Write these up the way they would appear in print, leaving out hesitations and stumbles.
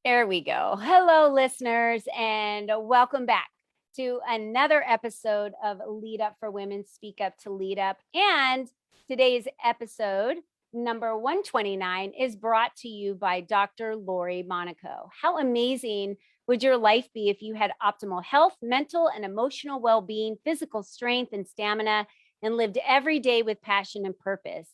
There we go. Hello, listeners, and welcome back to another episode of Lead Up for Women, Speak Up to Lead Up. And today's episode, number 129, is brought to you by Dr. Lori Monaco. How amazing would your life be if you had optimal health, mental and emotional well-being, physical strength and stamina, and lived every day with passion and purpose?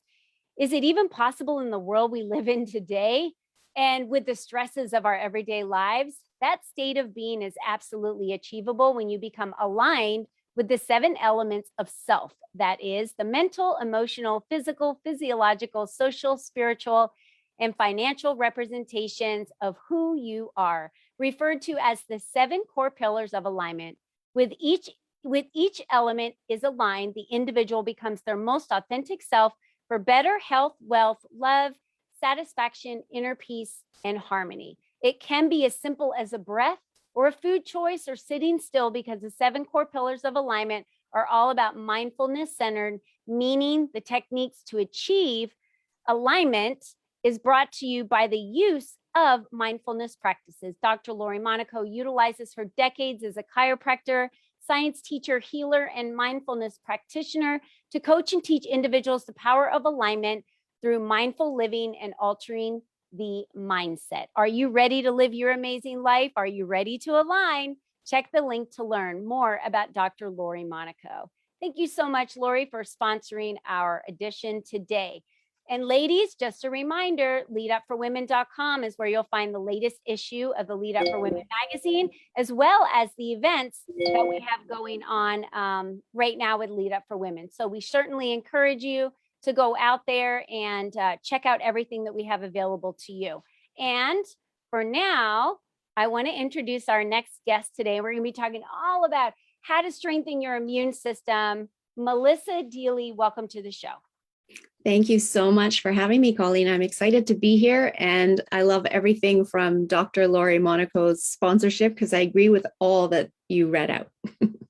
Is it even possible in the world we live in today? And with the stresses of our everyday lives, that state of being is absolutely achievable when you become aligned with the 7 elements of self. That is the mental, emotional, physical, physiological, social, spiritual, and financial representations of who you are, referred to as the 7 core pillars of alignment. With each element is aligned, the individual becomes their most authentic self for better health, wealth, love, satisfaction, inner peace, and harmony. It can be as simple as a breath or a food choice or sitting still, because the 7 core pillars of alignment are all about mindfulness centered, meaning the techniques to achieve alignment is brought to you by the use of mindfulness practices. Dr. Lori Monaco utilizes her decades as a chiropractor, science teacher, healer, and mindfulness practitioner to coach and teach individuals the power of alignment through mindful living and altering the mindset. Are you ready to live your amazing life? Are you ready to align? Check the link to learn more about Dr. Lori Monaco. Thank you so much, Lori, for sponsoring our edition today. And ladies, just a reminder, leadupforwomen.com is where you'll find the latest issue of the Lead Up for Women magazine, as well as the events that we have going on right now with Lead Up for Women. So we certainly encourage you to go out there and check out everything that we have available to you. And for now, I want to introduce our next guest today. We're going to be talking all about how to strengthen your immune system. Melissa Deely, welcome to the show. Thank you so much for having me, Colleen. I'm excited to be here, and I love everything from Dr. Lori Monaco's sponsorship, because I agree with all that you read out.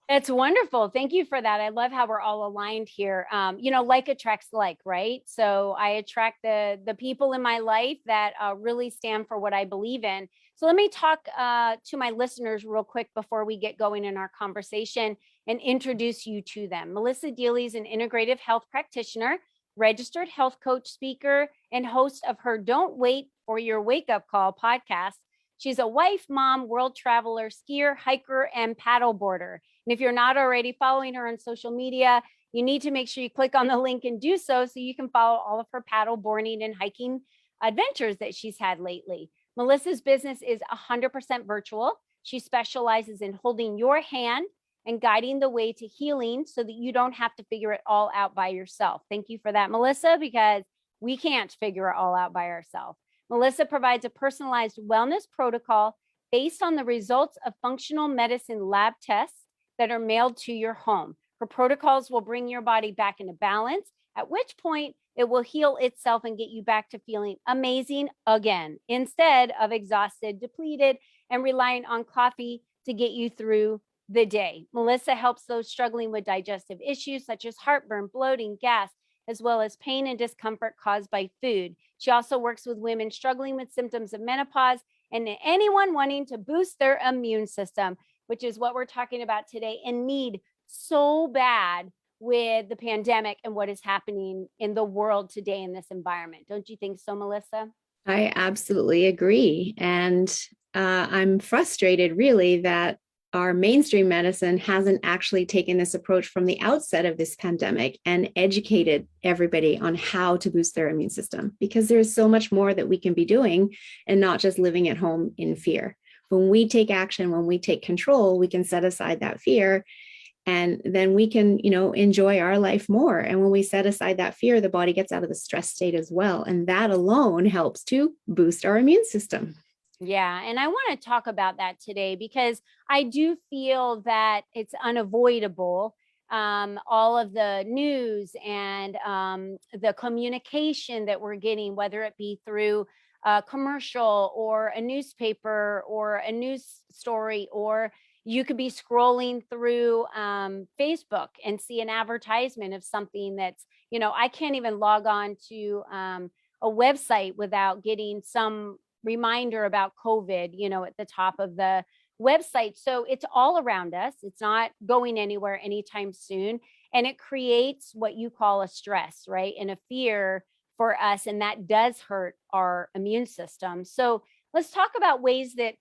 That's wonderful. Thank you for that. I love how we're all aligned here. Like attracts like, right? So I attract the people in my life that really stand for what I believe in. So let me talk to my listeners real quick before we get going in our conversation and introduce you to them. Melissa Deely is an integrative health practitioner, registered health coach, speaker, and host of her Don't Wait for Your Wake Up Call podcast. She's a wife, mom, world traveler, skier, hiker, and paddleboarder. And if you're not already following her on social media, you need to make sure you click on the link and do so you can follow all of her paddleboarding and hiking adventures that she's had lately. Melissa's business is 100% virtual. She specializes in holding your hand and guiding the way to healing so that you don't have to figure it all out by yourself. Thank you for that, Melissa, because we can't figure it all out by ourselves. Melissa provides a personalized wellness protocol based on the results of functional medicine lab tests that are mailed to your home. Her protocols will bring your body back into balance, at which point it will heal itself and get you back to feeling amazing again, instead of exhausted, depleted, and relying on coffee to get you through the day. Melissa helps those struggling with digestive issues such as heartburn, bloating, gas, as well as pain and discomfort caused by food. She also works with women struggling with symptoms of menopause and anyone wanting to boost their immune system, which is what we're talking about today and need so bad with the pandemic and what is happening in the world today in this environment. Don't you think so, Melissa? I absolutely agree. And I'm frustrated, really, that our mainstream medicine hasn't actually taken this approach from the outset of this pandemic and educated everybody on how to boost their immune system, because there's so much more that we can be doing and not just living at home in fear. When we take action, when we take control, we can set aside that fear, and then we can, enjoy our life more. And when we set aside that fear, the body gets out of the stress state as well. And that alone helps to boost our immune system. Yeah. And I want to talk about that today because I do feel that it's unavoidable. All of the news and the communication that we're getting, whether it be through a commercial or a newspaper or a news story, or you could be scrolling through Facebook and see an advertisement of something that's, I can't even log on to a website without getting some reminder about COVID, at the top of the website. So it's all around us. It's not going anywhere anytime soon. And it creates what you call a stress, right? And a fear for us. And that does hurt our immune system. So let's talk about ways that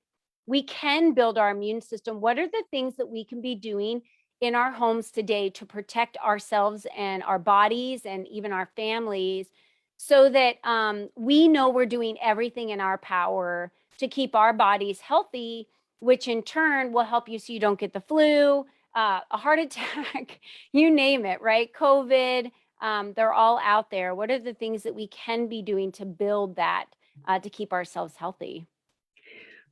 we can build our immune system. What are the things that we can be doing in our homes today to protect ourselves and our bodies and even our families, so that we know we're doing everything in our power to keep our bodies healthy, which in turn will help you so you don't get the flu, a heart attack, you name it, right? COVID, they're all out there. What are the things that we can be doing to build that, to keep ourselves healthy?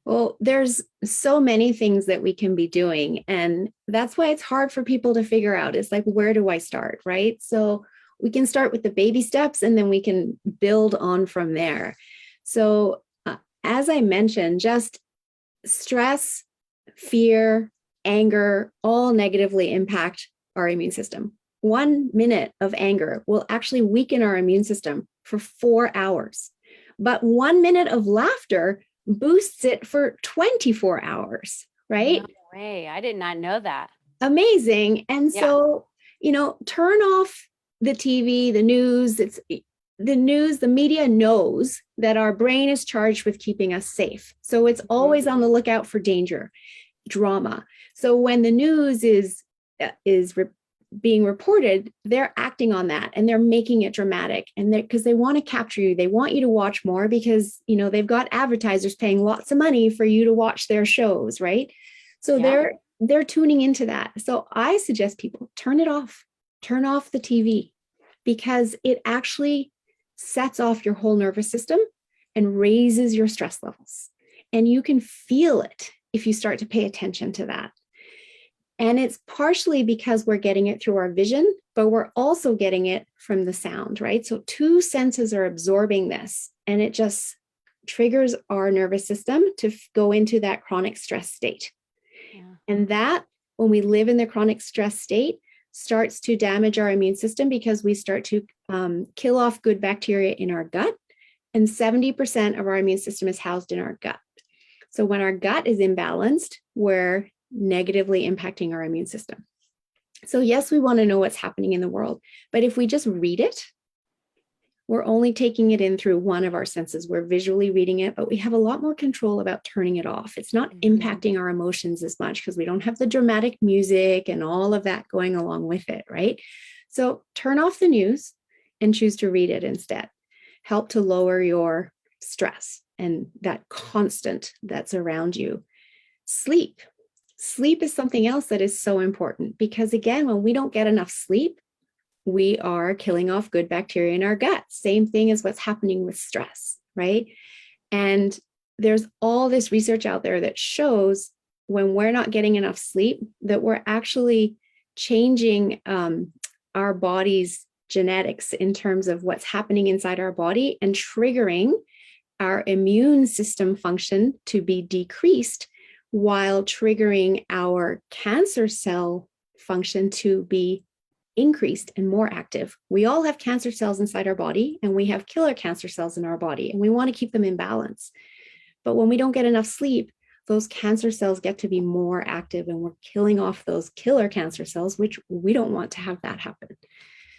Well, there's so many things that we can be doing. And that's why it's hard for people to figure out. It's like, where do I start? Right. So we can start with the baby steps and then we can build on from there. So, as I mentioned, just stress, fear, anger, all negatively impact our immune system. 1 minute of anger will actually weaken our immune system for 4 hours. But 1 minute of laughter boosts it for 24 hours, right? No way. I did not know that. Amazing. And Yeah. so, turn off the TV, the news. It's the news, the media knows that our brain is charged with keeping us safe. So it's always on the lookout for danger, drama. So when the news is being reported, they're acting on that and they're making it dramatic, and because they want to capture you, they want you to watch more because they've got advertisers paying lots of money for you to watch their shows, right? So they're tuning into that. So I suggest people turn it off, turn off the TV, because it actually sets off your whole nervous system and raises your stress levels, and you can feel it if you start to pay attention to that. And it's partially because we're getting it through our vision, but we're also getting it from the sound, right? So 2 senses are absorbing this, and it just triggers our nervous system to go into that chronic stress state. Yeah. And that, when we live in the chronic stress state, starts to damage our immune system because we start to kill off good bacteria in our gut. And 70% of our immune system is housed in our gut. So when our gut is imbalanced, we're negatively impacting our immune system. So yes, we want to know what's happening in the world, but if we just read it, we're only taking it in through one of our senses. We're visually reading it, but we have a lot more control about turning it off. It's not impacting our emotions as much because we don't have the dramatic music and all of that going along with it, right? So turn off the news and choose to read it instead. Help to lower your stress and that constant that's around you. Sleep. Sleep is something else that is so important because, again, when we don't get enough sleep, we are killing off good bacteria in our gut. Same thing as what's happening with stress, right? And there's all this research out there that shows when we're not getting enough sleep, that we're actually changing our body's genetics in terms of what's happening inside our body and triggering our immune system function to be decreased, while triggering our cancer cell function to be increased and more active. We all have cancer cells inside our body, and we have killer cancer cells in our body, and we want to keep them in balance. But when we don't get enough sleep, those cancer cells get to be more active, and we're killing off those killer cancer cells, which we don't want to have that happen.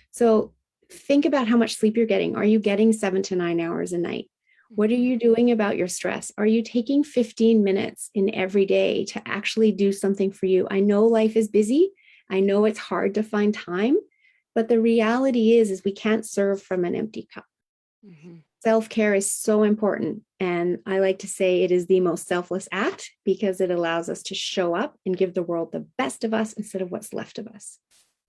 So think about how much sleep you're getting. Are you getting 7 to 9 hours a night? What are you doing about your stress? Are you taking 15 minutes in every day to actually do something for you? I know life is busy. I know it's hard to find time, but the reality is we can't serve from an empty cup. Mm-hmm. Self-care is so important. And I like to say it is the most selfless act because it allows us to show up and give the world the best of us instead of what's left of us.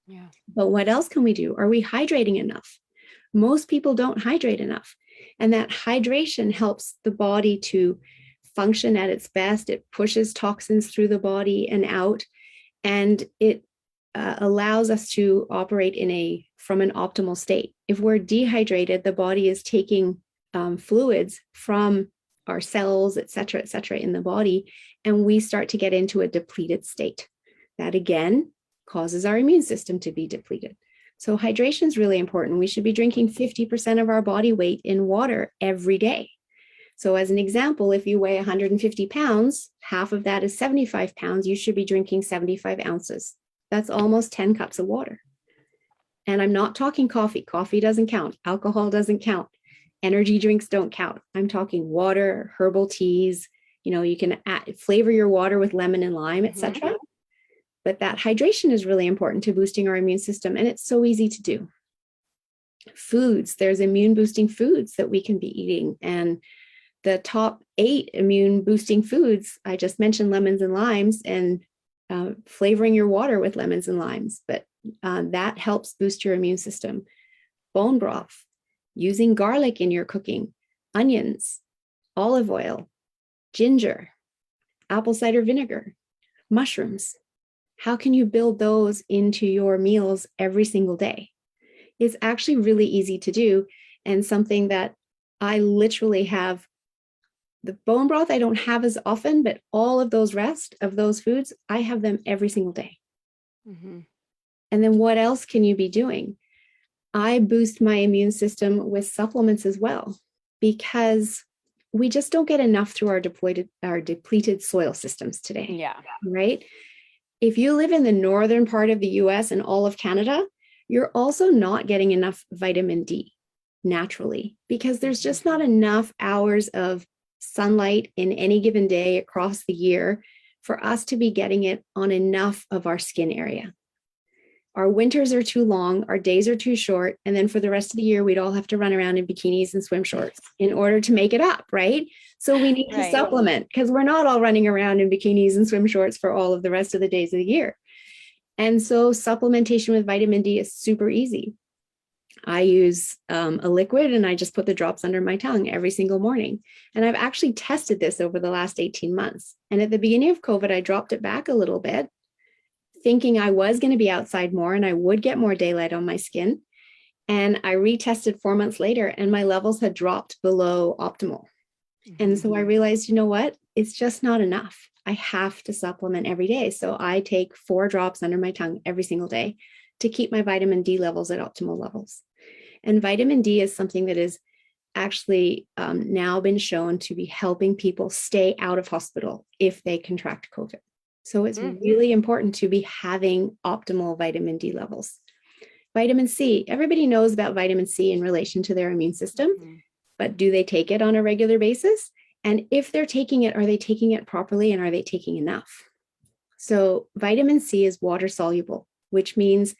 Yeah. But what else can we do? Are we hydrating enough? Most people don't hydrate enough. And that hydration helps the body to function at its best. It pushes toxins through the body and out, and it allows us to operate from an optimal state. If we're dehydrated, the body is taking fluids from our cells, et cetera, in the body, and we start to get into a depleted state. That again causes our immune system to be depleted. So hydration is really important. We should be drinking 50% of our body weight in water every day. So as an example, if you weigh 150 pounds, half of that is 75 pounds, you should be drinking 75 ounces. That's almost 10 cups of water. And I'm not talking coffee. Coffee doesn't count. Alcohol doesn't count. Energy drinks don't count. I'm talking water, herbal teas. You can flavor your water with lemon and lime, etc. But that hydration is really important to boosting our immune system. And it's so easy to do. Foods, there's immune boosting foods that we can be eating. And the top 8 immune boosting foods, I just mentioned lemons and limes, and flavoring your water with lemons and limes. But that helps boost your immune system. Bone broth, using garlic in your cooking, onions, olive oil, ginger, apple cider vinegar, mushrooms. How can you build those into your meals every single day? It's actually really easy to do, and something that I literally have. The bone broth I don't have as often, but all of those rest of those foods, I have them every single day. And then what else can you be doing? I boost my immune system with supplements as well, because we just don't get enough through our depleted soil systems today. Yeah. Right? If you live in the northern part of the US and all of Canada, you're also not getting enough vitamin D naturally, because there's just not enough hours of sunlight in any given day across the year for us to be getting it on enough of our skin area. Our winters are too long, our days are too short, and then for the rest of the year, we'd all have to run around in bikinis and swim shorts in order to make it up, right? So we need to supplement, because we're not all running around in bikinis and swim shorts for all of the rest of the days of the year. And so supplementation with vitamin D is super easy. I use a liquid, and I just put the drops under my tongue every single morning. And I've actually tested this over the last 18 months. And at the beginning of COVID, I dropped it back a little bit, thinking I was going to be outside more and I would get more daylight on my skin. And I retested 4 months later, and my levels had dropped below optimal. And so I realized, you know what? It's just not enough. I have to supplement every day. So I take 4 drops under my tongue every single day to keep my vitamin D levels at optimal levels. And vitamin D is something that is actually now been shown to be helping people stay out of hospital if they contract COVID. So it's really important to be having optimal vitamin D levels. Vitamin C, everybody knows about vitamin C in relation to their immune system, but do they take it on a regular basis? And if they're taking it, are they taking it properly, and are they taking enough? So vitamin C is water soluble, which means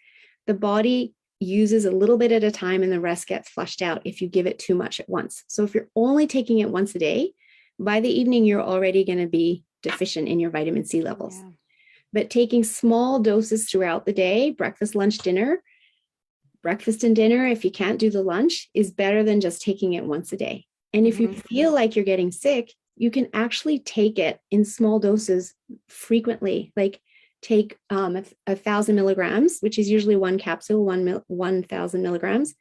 the body uses a little bit at a time and the rest gets flushed out if you give it too much at once. So if you're only taking it once a day, by the evening, you're already going to be deficient in your vitamin C levels. But taking small doses throughout the day, breakfast, lunch, dinner, breakfast and dinner, if you can't do the lunch, is better than just taking it once a day. And if you feel like you're getting sick, you can actually take it in small doses frequently, like take 1,000 milligrams, which is usually one capsule, 1,000 milligrams.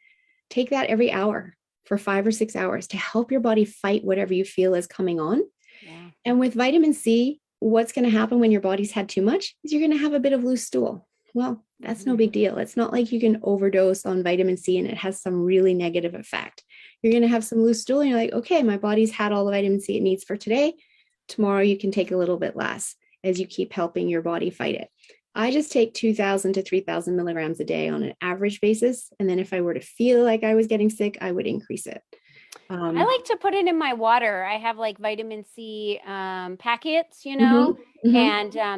Take that every hour for 5 or 6 hours to help your body fight whatever you feel is coming on. And with vitamin C, what's going to happen when your body's had too much is you're going to have a bit of loose stool. Well, that's no big deal. It's not like you can overdose on vitamin C and it has some really negative effect. You're going to have some loose stool and you're like, okay, my body's had all the vitamin C it needs for today. Tomorrow you can take a little bit less as you keep helping your body fight it. I just take 2,000 to 3,000 milligrams a day on an average basis. And then if I were to feel like I was getting sick, I would increase it. I like to put it in my water. I have like vitamin C packets, and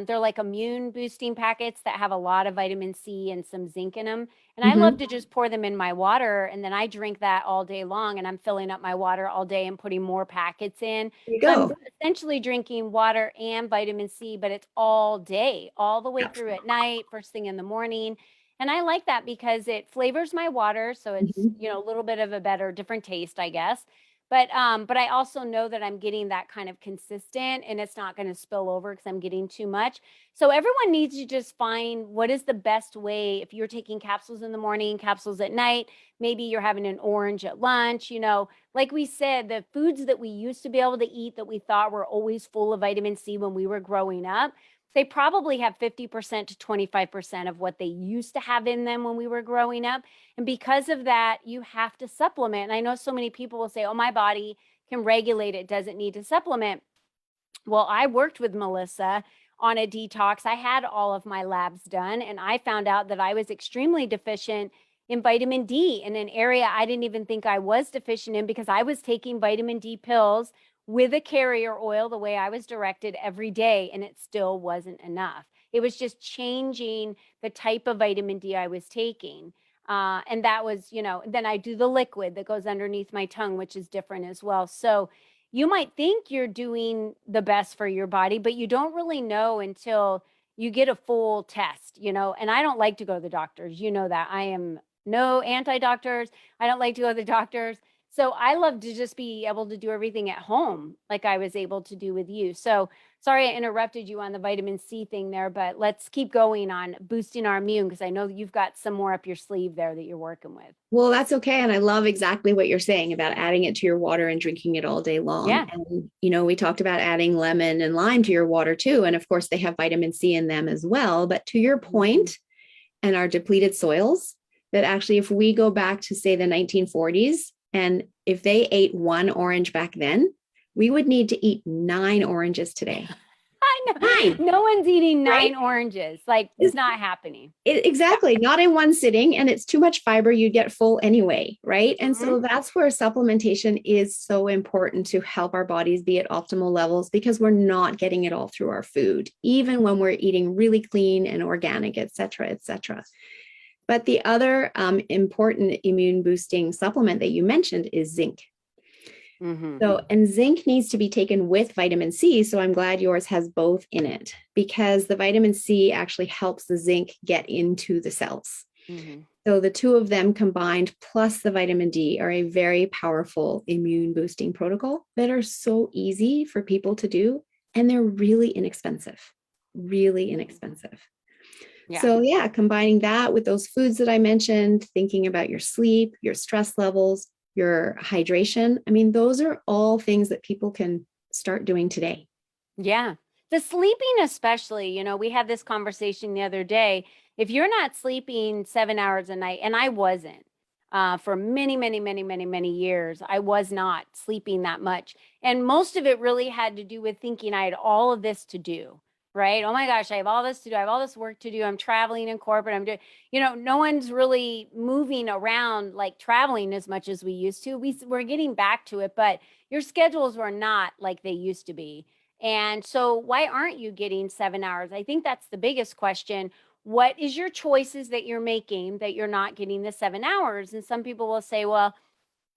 they're like immune boosting packets that have a lot of vitamin C and some zinc in them. And I love to just pour them in my water, and then I drink that all day long, and I'm filling up my water all day and putting more packets in. There you So go. I'm essentially drinking water and vitamin C, but it's all day, all the way through at night, first thing in the morning. And I like that because it flavors my water. So it's, a little bit of a better, different taste, I guess. But I also know that I'm getting that kind of consistent, and it's not going to spill over because I'm getting too much. So everyone needs to just find what is the best way. If you're taking capsules in the morning, capsules at night, maybe you're having an orange at lunch, like we said, the foods that we used to be able to eat that we thought were always full of vitamin C when we were growing up, they probably have 50% to 25% of what they used to have in them when we were growing up. And because of that, you have to supplement. And I know so many people will say, oh, my body can regulate it, doesn't need to supplement. Well, I worked with Melissa on a detox. I had all of my labs done, and I found out that I was extremely deficient in vitamin D in an area I didn't even think I was deficient in, because I was taking vitamin D pills with a carrier oil the way I was directed every day, and it still wasn't enough. It was just changing the type of vitamin D I was taking. And that was, then I do the liquid that goes underneath my tongue, which is different as well. So you might think you're doing the best for your body, but you don't really know until you get a full test, and I don't like to go to the doctors. You know that I am no anti-doctors. I don't like to go to the doctors. So I love to just be able to do everything at home, like I was able to do with you. So sorry I interrupted you on the vitamin C thing there, but let's keep going on boosting our immune, because I know you've got some more up your sleeve there that you're working with. Well, that's okay. And I love exactly what you're saying about adding it to your water and drinking it all day long. Yeah. And, we talked about adding lemon and lime to your water too. And of course, they have vitamin C in them as well. But to your point, and our depleted soils, that actually, if we go back to, say, the 1940s, and if they ate one orange back then, we would need to eat 9 oranges today. I know. 9. No one's eating 9 right? Oranges. Like, it's not happening. Exactly. Not in one sitting. And it's too much fiber. You'd get full anyway. Right. And so that's where supplementation is so important, to help our bodies be at optimal levels, because we're not getting it all through our food, even when we're eating really clean and organic, et cetera, et cetera. But the other important immune boosting supplement that you mentioned is zinc. So, and zinc needs to be taken with vitamin C. So I'm glad yours has both in it, because the vitamin C actually helps the zinc get into the cells. So the two of them combined, plus the vitamin D, are a very powerful immune boosting protocol that are so easy for people to do. And they're really inexpensive, really inexpensive. Yeah. So yeah, combining that with those foods that I mentioned, thinking about your sleep, your stress levels, your hydration. I mean, those are all things that people can start doing today. Yeah. The sleeping, especially, we had this conversation the other day. If you're not sleeping 7 hours a night, and I wasn't for many, many, many, many, many years, I was not sleeping that much. And most of it really had to do with thinking I had all of this to do. Right? Oh my gosh, I have all this to do. I have all this work to do. I'm traveling in corporate. I'm doing, no one's really moving around, like traveling as much as we used to. We're getting back to it, but your schedules were not like they used to be. And so why aren't you getting 7 hours? I think that's the biggest question. What is your choices that you're making that you're not getting the 7 hours? And some people will say, well,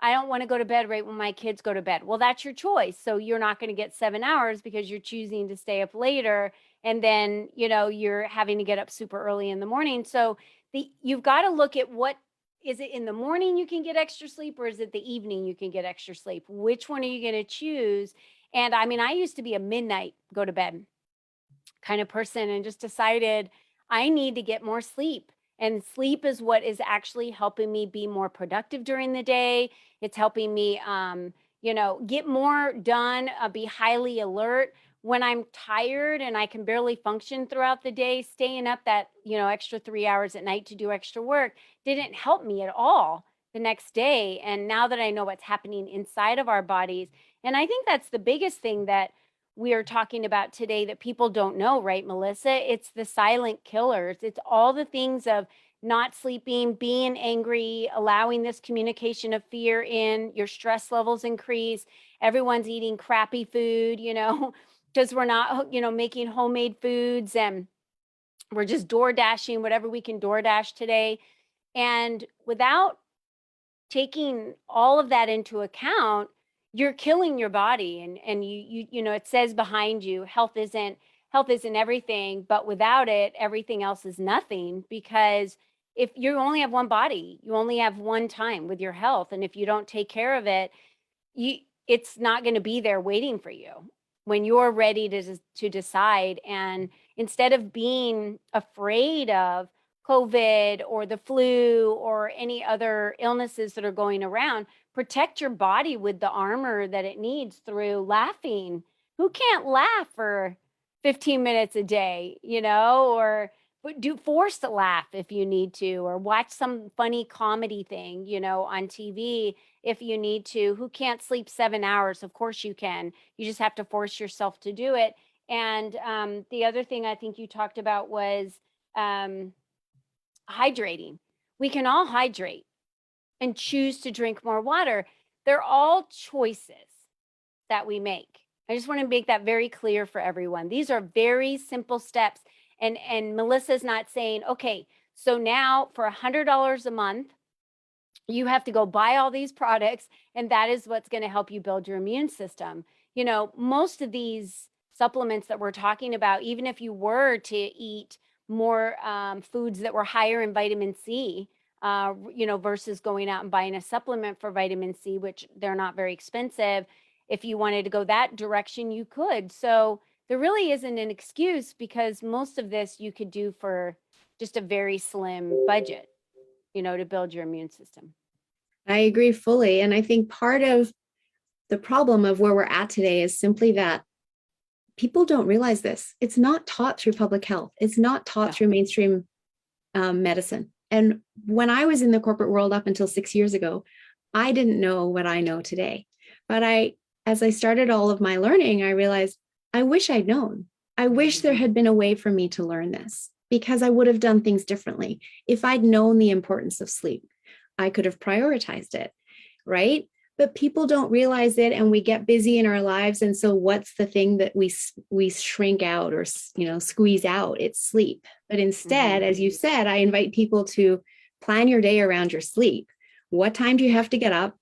I don't want to go to bed right when my kids go to bed. Well, that's your choice. So you're not going to get 7 hours because you're choosing to stay up later. And then, you're having to get up super early in the morning. So you've got to look at, what is it in the morning you can get extra sleep, or is it the evening you can get extra sleep? Which one are you going to choose? And I mean, I used to be a midnight go to bed kind of person, and just decided I need to get more sleep. And sleep is what is actually helping me be more productive during the day. It's helping me, get more done, be highly alert. When I'm tired and I can barely function throughout the day, staying up that, extra 3 hours at night to do extra work didn't help me at all the next day. And now that I know what's happening inside of our bodies, and I think that's the biggest thing that we are talking about today that people don't know, right, Melissa? It's the silent killers. It's all the things of not sleeping, being angry, allowing this communication of fear in, your stress levels increase. Everyone's eating crappy food, because we're not, making homemade foods, and we're just door dashing whatever we can door dash today. And without taking all of that into account, you're killing your body. And it says behind you, health isn't everything, but without it, everything else is nothing. Because if you only have one body, you only have one time with your health. And if you don't take care of it, it's not going to be there waiting for you when you're ready to decide. And instead of being afraid of COVID or the flu or any other illnesses that are going around, protect your body with the armor that it needs through laughing. Who can't laugh for 15 minutes a day, or do force to laugh if you need to, or watch some funny comedy thing, on TV if you need to. Who can't sleep 7 hours? Of course you can. You just have to force yourself to do it. And the other thing I think you talked about was um, hydrating. We can all hydrate and choose to drink more water. They're all choices that we make. I just want to make that very clear for everyone. These are very simple steps. And Melissa's not saying, okay, so now for $100 a month, you have to go buy all these products, and that is what's going to help you build your immune system. Most of these supplements that we're talking about, even if you were to eat more foods that were higher in vitamin C, versus going out and buying a supplement for vitamin C, which they're not very expensive. If you wanted to go that direction, you could. So there really isn't an excuse, because most of this you could do for just a very slim budget, to build your immune system. I agree fully. And I think part of the problem of where we're at today is simply that people don't realize this. It's not taught through public health. It's not taught through mainstream medicine. And when I was in the corporate world up until 6 years ago, I didn't know what I know today. But as I started all of my learning, I realized I wish I'd known. I wish there had been a way for me to learn this, because I would have done things differently. If I'd known the importance of sleep, I could have prioritized it, right? But people don't realize it, and we get busy in our lives. And so what's the thing that we shrink out or, squeeze out? It's sleep. But instead, as you said, I invite people to plan your day around your sleep. What time do you have to get up,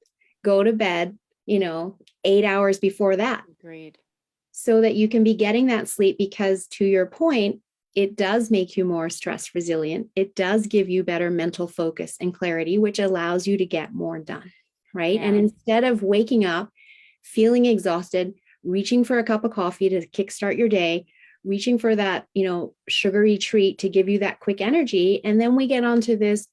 go to bed, 8 hours before that? Agreed. So that you can be getting that sleep, because to your point, it does make you more stress resilient. It does give you better mental focus and clarity, which allows you to get more done, right? Yeah. And instead of waking up, feeling exhausted, reaching for a cup of coffee to kickstart your day, reaching for that, sugary treat to give you that quick energy, and then we get onto this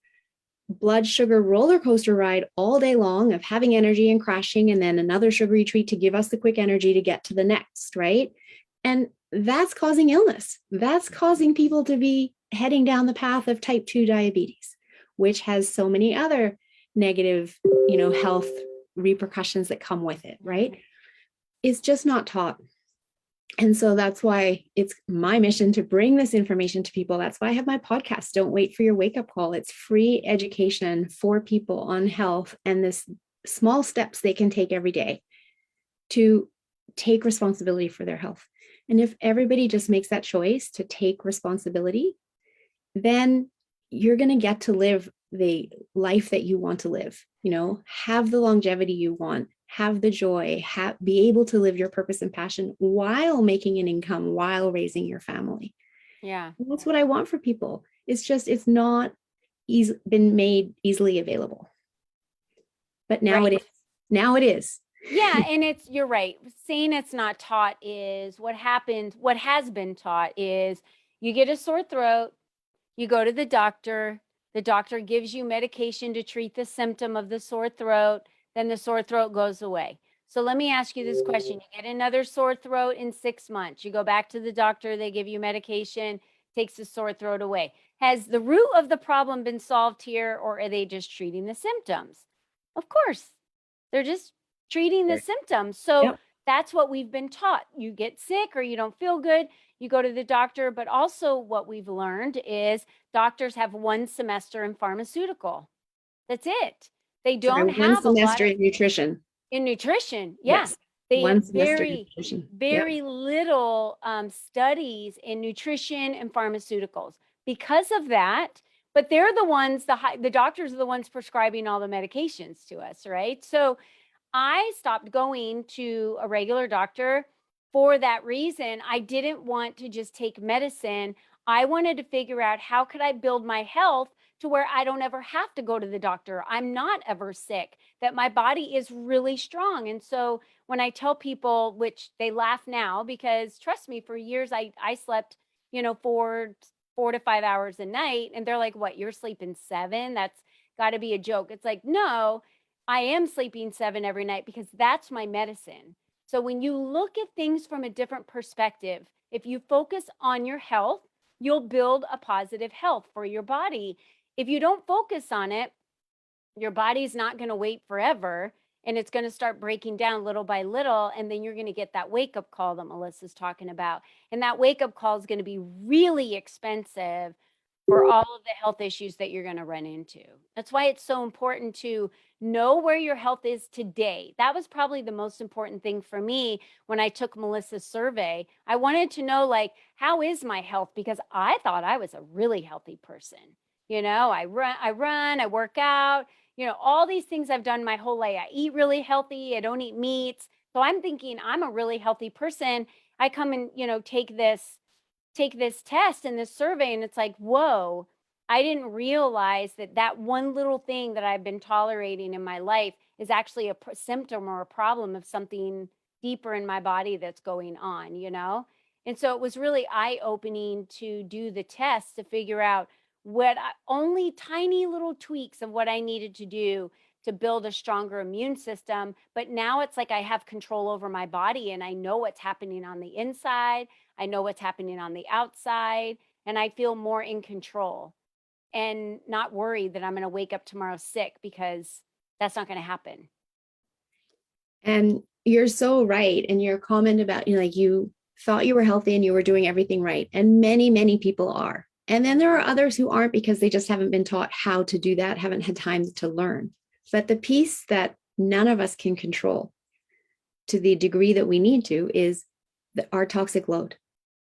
blood sugar roller coaster ride all day long of having energy and crashing, and then another sugary treat to give us the quick energy to get to the next, right? And that's causing illness. That's causing people to be heading down the path of type 2 diabetes, which has so many other negative, health repercussions that come with it, right? It's just not taught. And so that's why it's my mission to bring this information to people. That's why I have my podcast, Don't Wait for Your Wake Up Call. It's free education for people on health and this small steps they can take every day to take responsibility for their health. And if everybody just makes that choice to take responsibility, then you're going to get to live the life that you want to live, have the longevity you want, have the joy, be able to live your purpose and passion while making an income, while raising your family. Yeah. And that's what I want for people. It's not been made easily available. But now Right. it is. Now it is. Yeah, and you're right. Saying it's not taught is what happens. What has been taught is you get a sore throat, you go to the doctor gives you medication to treat the symptom of the sore throat, then the sore throat goes away. So let me ask you this question. You get another sore throat in 6 months. You go back to the doctor, they give you medication, takes the sore throat away. Has the root of the problem been solved here, or are they just treating the symptoms? Of course, they're just treating the symptoms. So that's what we've been taught. You get sick or you don't feel good, you go to the doctor. But also what we've learned is doctors have 1 semester in pharmaceutical. That's it. They don't have a lot of in nutrition. In nutrition. Yeah. Yes. They have very little studies in nutrition and pharmaceuticals because of that. But they're the ones, the doctors are the ones prescribing all the medications to us, right? So I stopped going to a regular doctor for that reason. I didn't want to just take medicine. I wanted to figure out how could I build my health to where I don't ever have to go to the doctor. I'm not ever sick, that my body is really strong. And so when I tell people, which they laugh now, because trust me, for years I slept, 4 to 5 hours a night. And they're like, what, you're sleeping 7? That's got to be a joke. It's like, no, I am sleeping 7 every night because that's my medicine. So when you look at things from a different perspective, if you focus on your health, you'll build a positive health for your body. If you don't focus on it, your body's not going to wait forever, and it's going to start breaking down little by little, and then you're going to get that wake up call that Melissa's talking about. And that wake up call is going to be really expensive for all of the health issues that you're going to run into. That's why it's so important to know where your health is today. That was probably the most important thing for me when I took Melissa's survey. I wanted to know, like, how is my health? Because I thought I was a really healthy person. I run, I work out, all these things I've done my whole life. I eat really healthy. I don't eat meats. So I'm thinking I'm a really healthy person. I come and, take this test and this survey, and it's like, whoa, I didn't realize that one little thing that I've been tolerating in my life is actually a symptom or a problem of something deeper in my body that's going on. And so it was really eye-opening to do the test to figure out only tiny little tweaks of what I needed to do to build a stronger immune system. But now it's like I have control over my body, and I know what's happening on the inside. I know what's happening on the outside, and I feel more in control and not worried that I'm going to wake up tomorrow sick, because that's not going to happen. And you're so right. And your comment about, like, you thought you were healthy and you were doing everything right. And many, many people are. And then there are others who aren't, because they just haven't been taught how to do that, haven't had time to learn. But the piece that none of us can control to the degree that we need to is our toxic load,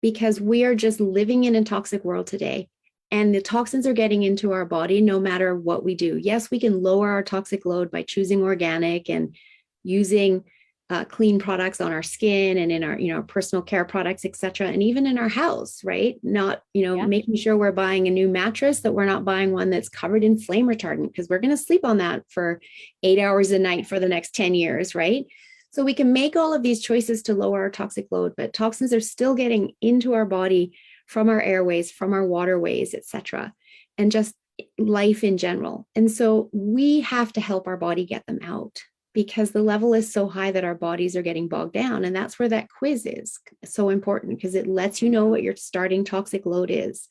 because we are just living in a toxic world today. And the toxins are getting into our body no matter what we do. Yes, we can lower our toxic load by choosing organic and using clean products on our skin and in our personal care products, etc., and even in our house, right? Not making sure we're buying a new mattress, that we're not buying one that's covered in flame retardant, because we're going to sleep on that for 8 hours a night for the next 10 years, right? So we can make all of these choices to lower our toxic load, but toxins are still getting into our body from our airways, from our waterways, etc., and just life in general. And so we have to help our body get them out, because the level is so high that our bodies are getting bogged down. And that's where that quiz is so important, because it lets you know what your starting toxic load is.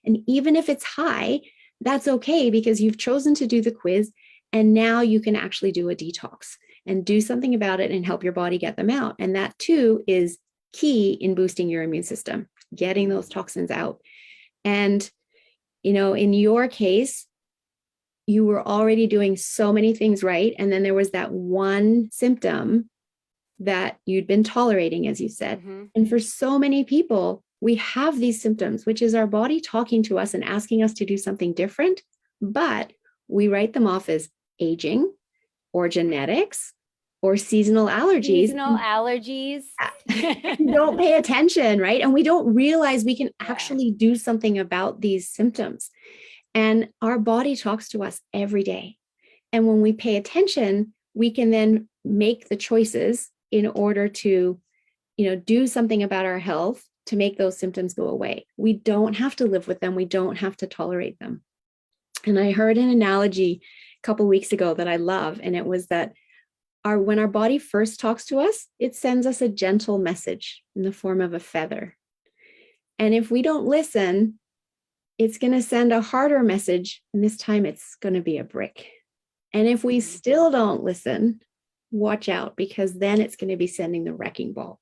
And even if it's high, that's okay, because you've chosen to do the quiz, and now you can actually do a detox and do something about it and help your body get them out. And that too is key in boosting your immune system, getting those toxins out. And, in your case, you were already doing so many things right. And then there was that one symptom that you'd been tolerating, as you said. Mm-hmm. And for so many people, we have these symptoms, which is our body talking to us and asking us to do something different, but we write them off as aging or genetics or seasonal allergies. We don't pay attention, right? And we don't realize we can actually do something about these symptoms. And our body talks to us every day. And when we pay attention, we can then make the choices in order to, do something about our health to make those symptoms go away. We don't have to live with them. We don't have to tolerate them. And I heard an analogy a couple of weeks ago that I love. And it was that when our body first talks to us, it sends us a gentle message in the form of a feather. And if we don't listen, it's going to send a harder message, and this time it's going to be a brick. And if we still don't listen, watch out, because then it's going to be sending the wrecking ball.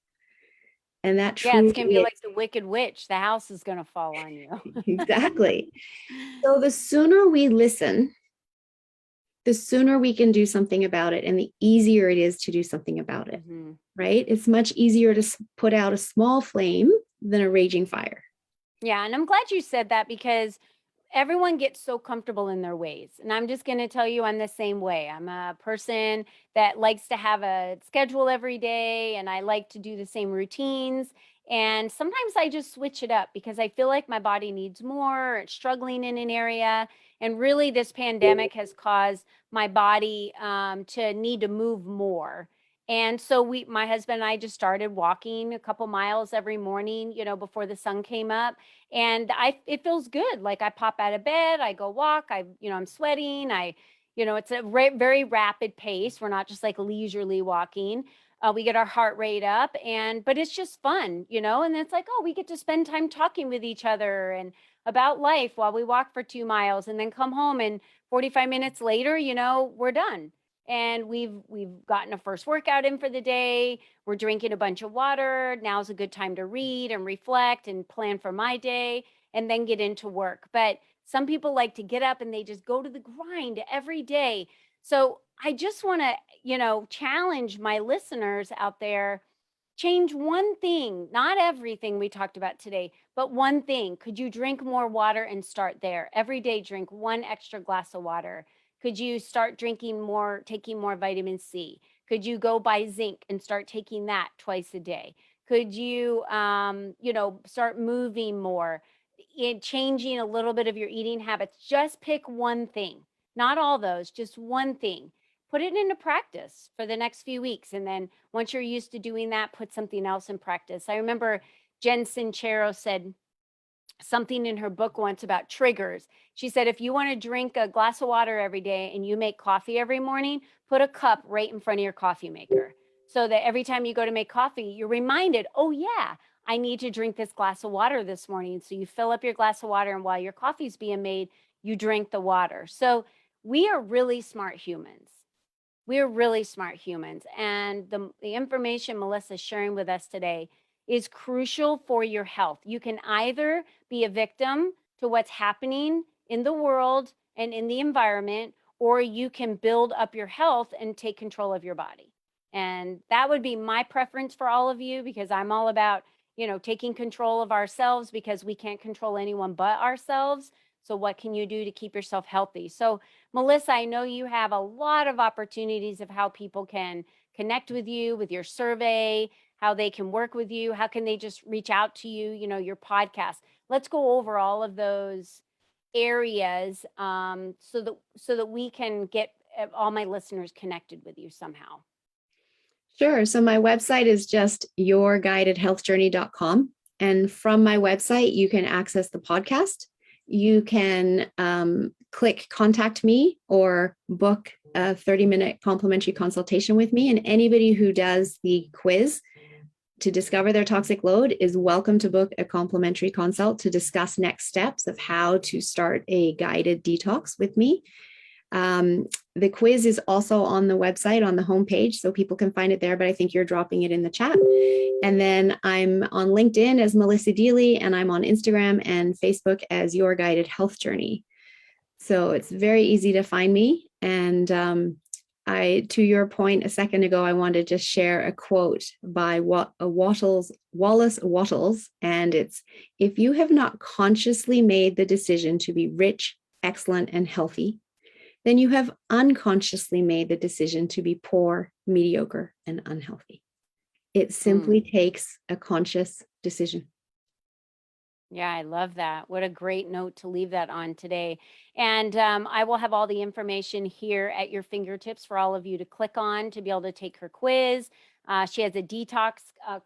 And that it's going to be like the Wicked Witch. The house is going to fall on you. Exactly. So the sooner we listen, the sooner we can do something about it, and the easier it is to do something about it, right? It's much easier to put out a small flame than a raging fire. Yeah. And I'm glad you said that, because everyone gets so comfortable in their ways. And I'm just going to tell you, I'm the same way. I'm a person that likes to have a schedule every day, and I like to do the same routines. And sometimes I just switch it up because I feel like my body needs more, it's struggling in an area. And really, this pandemic has caused my body to need to move more. And so my husband and I just started walking a couple miles every morning, before the sun came up. And it feels good. Like I pop out of bed, I go walk, I'm sweating. It's a very rapid pace. We're not just like leisurely walking. We get our heart rate up, but it's just fun, and it's like, oh, we get to spend time talking with each other and about life while we walk for 2 miles and then come home, and 45 minutes later, we're done. And we've gotten a first workout in for the day. We're drinking a bunch of water. Now's a good time to read and reflect and plan for my day and then get into work. But some people like to get up and they just go to the grind every day. So I just want to, challenge my listeners out there. Change one thing, not everything we talked about today, but one thing. Could you drink more water and start there? Every day, drink one extra glass of water. Could you start taking more vitamin C? Could you go buy zinc and start taking that twice a day? Could you, start moving more, changing a little bit of your eating habits? Just pick one thing, not all those, just one thing. Put it into practice for the next few weeks. And then once you're used to doing that, put something else in practice. I remember Jen Sincero said something in her book once about triggers. She said, if you want to drink a glass of water every day and you make coffee every morning, put a cup right in front of your coffee maker so that every time you go to make coffee, you're reminded, oh yeah, I need to drink this glass of water this morning. So you fill up your glass of water, and while your coffee's being made, you drink the water. So we are really smart humans. We're really smart humans. And the information Melissa's sharing with us today is crucial for your health. You can either be a victim to what's happening in the world and in the environment, or you can build up your health and take control of your body. And that would be my preference for all of you, because I'm all about, taking control of ourselves, because we can't control anyone but ourselves. So what can you do to keep yourself healthy? So Melissa, I know you have a lot of opportunities of how people can connect with you with your survey, how they can work with you, how can they just reach out to you, your podcast. Let's go over all of those areas, so that we can get all my listeners connected with you somehow. Sure. So my website is just yourguidedhealthjourney.com. And from my website, you can access the podcast. You can click contact me or book a 30-minute complimentary consultation with me. And anybody who does the quiz to discover their toxic load is welcome to book a complimentary consult to discuss next steps of how to start a guided detox with me. The quiz is also on the website on the homepage, so people can find it there, but I think you're dropping it in the chat. And then I'm on LinkedIn as Melissa Deely, and I'm on Instagram and Facebook as Your Guided Health Journey. So it's very easy to find me. And to your point a second ago, I wanted to just share a quote by Wallace Wattles, and it's, if you have not consciously made the decision to be rich, excellent, and healthy, then you have unconsciously made the decision to be poor, mediocre, and unhealthy. It simply takes a conscious decision. Yeah, I love that. What a great note to leave that on today. And I will have all the information here at your fingertips for all of you to click on to be able to take her quiz. She has a detox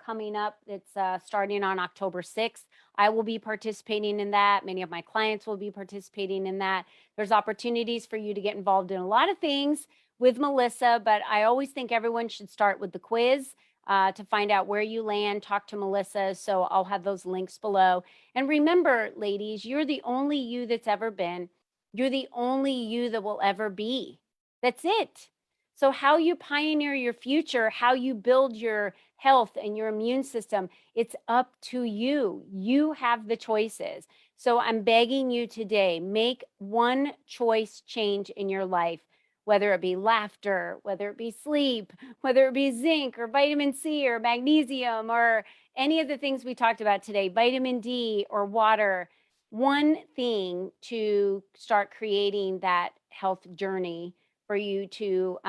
coming up that's starting on October 6th. I will be participating in that. Many of my clients will be participating in that. There's opportunities for you to get involved in a lot of things with Melissa, but I always think everyone should start with the quiz to find out where you land. Talk to Melissa. So I'll have those links below. And remember, ladies, you're the only you that's ever been. You're the only you that will ever be. That's it. So how you pioneer your future, how you build your health and your immune system, it's up to you. You have the choices. So I'm begging you today, make one choice change in your life, whether it be laughter, whether it be sleep, whether it be zinc or vitamin C or magnesium or any of the things we talked about today, vitamin D or water. One thing to start creating that health journey for you to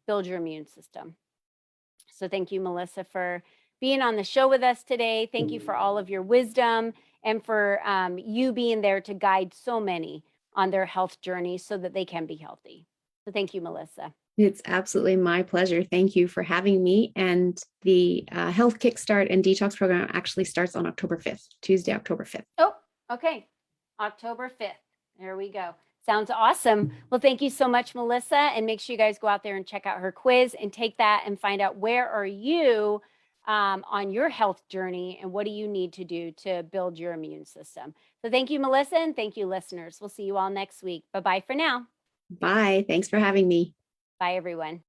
build your immune system. So thank you, Melissa, for being on the show with us today. Thank you for all of your wisdom and for you being there to guide so many on their health journey so that they can be healthy. So thank you, Melissa. It's absolutely my pleasure. Thank you for having me. And the Health Kickstart and Detox program actually starts on October 5th, Tuesday, October 5th. Oh, okay. October 5th. There we go. Sounds awesome. Well, thank you so much, Melissa. And make sure you guys go out there and check out her quiz and take that and find out where are you on your health journey and what do you need to do to build your immune system. So thank you, Melissa, and thank you, listeners. We'll see you all next week. Bye-bye for now. Bye. Thanks for having me. Bye, everyone.